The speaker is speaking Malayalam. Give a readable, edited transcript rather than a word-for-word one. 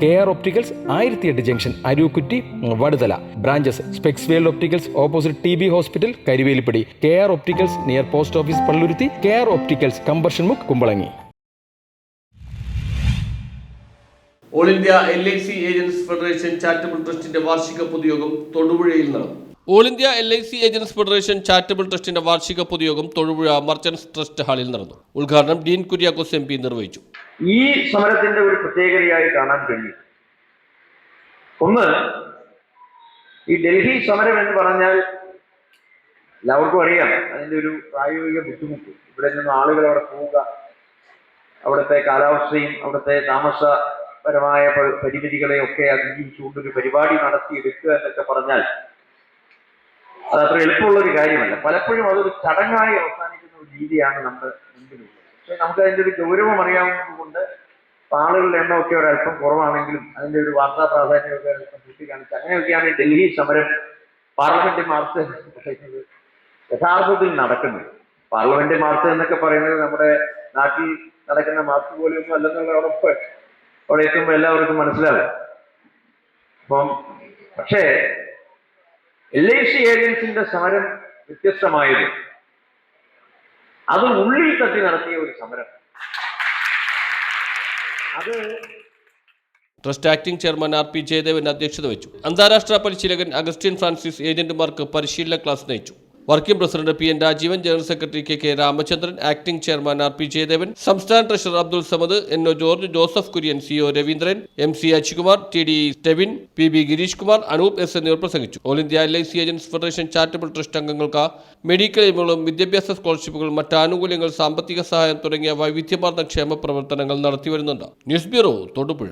KR Opticals 1008 junction Arookutty Vaduthala. Branches specs world opticals opposite TB hospital Karuvelippady. KR Opticals near post office Palluruthy. KR Opticals കമ്പർഷൻ മുക്ക് Kumbalangi. All India LIC agents federation charitable ട്രസ്റ്റിന്റെ വാർഷിക പൊതുയോഗം തൊടുപുഴയിൽ നടന്നു. All India LIC agents federation charitable ട്രസ്റ്റിന്റെ വാർഷിക പൊതുയോഗം തൊടുപുഴ മർച്ചന്റ്സ് ട്രസ്റ്റ് ഹാളിൽ നടന്നു. ഉദ്ഘാടനം ഡീൻ കുര്യാക്കോസ് MP നിർവഹിച്ചു. ഈ സമരത്തിന്റെ ഒരു പ്രത്യേകതയായി കാണാൻ കഴിയും. ഒന്ന്, ഈ ഡൽഹി സമരം എന്ന് പറഞ്ഞാൽ എല്ലാവർക്കും അറിയാം അതിന്റെ ഒരു പ്രായോഗിക ബുദ്ധിമുട്ട്. ഇവിടെ നിന്ന് ആളുകൾ അവിടെ പോവുക, അവിടുത്തെ കാലാവസ്ഥയും അവിടുത്തെ താമസപരമായ പരിമിതികളെയൊക്കെ അതിജീവിച്ചുകൊണ്ടൊരു പരിപാടി നടത്തിയെടുക്കുക എന്നൊക്കെ പറഞ്ഞാൽ അതത്ര എളുപ്പമുള്ളൊരു കാര്യമല്ല. പലപ്പോഴും അതൊരു ചടങ്ങായി അവസാനിക്കുന്ന ഒരു രീതിയാണ് നമ്മുടെ മുൻപിലുള്ളത്. പക്ഷെ നമുക്ക് അതിൻ്റെ ഒരു ഗൗരവം അറിയാവുന്നതുകൊണ്ട് ആളുകളുടെ എണ്ണമൊക്കെ ഒരല്പം കുറവാണെങ്കിലും അതിൻ്റെ ഒരു വാർത്താ പ്രാധാന്യമൊക്കെ അല്പം ചൂണ്ടിക്കാണിച്ച് അങ്ങനെയൊക്കെയാണ് ഡൽഹി സമരം പാർലമെന്റ് മാർച്ച് പറയുന്നത് യഥാർത്ഥത്തിൽ നടക്കുന്നത്. പാർലമെന്റ് മാർച്ച് എന്നൊക്കെ പറയുന്നത് നമ്മുടെ നാട്ടിൽ നടക്കുന്ന മാർച്ച് പോലെയൊന്നും അല്ലെന്നുള്ള ഉറപ്പ് അവിടെ എത്തുമ്പോൾ എല്ലാവർക്കും മനസ്സിലാവും. പക്ഷേ LIC ഏജൻസിന്റെ സമരം വ്യത്യസ്തമായത് അത് ഉള്ളിൽ തട്ടി നടത്തിയ ഒരു സമരം. അത് trust acting chairman RP Jayadevan അധ്യക്ഷത വഹിച്ചു. അന്താരാഷ്ട്ര പരിശീലകൻ അഗസ്റ്റിൻ ഫ്രാൻസിസ് ഏജന്റുമാർക്ക് പരിശീലന ക്ലാസ് നയിച്ചു. Working president PN Rajeevan, general secretary KK Ramachandran, acting chairman RP Jayadevan, സംസ്ഥാന treasurer Abdul Samad, NO George, Joseph Kurian, CO Raveendran, MC Ajikumar, TD Stevin, PB Gireesh Kumar, Anoop S എന്നിവർ പ്രസംഗിച്ചു. All India LIC agents federation charitable trust അംഗങ്ങൾക്ക് മെഡിക്കൽ എയിമുകളും വിദ്യാഭ്യാസ സ്കോളർഷിപ്പുകൾ, മറ്റ് ആനുകൂല്യങ്ങൾ, സാമ്പത്തിക സഹായം തുടങ്ങിയ വൈവിധ്യമാർന്ന ക്ഷേമ പ്രവർത്തനങ്ങൾ നടത്തിവരുന്നുണ്ട്. News bureau, Thodupuzha.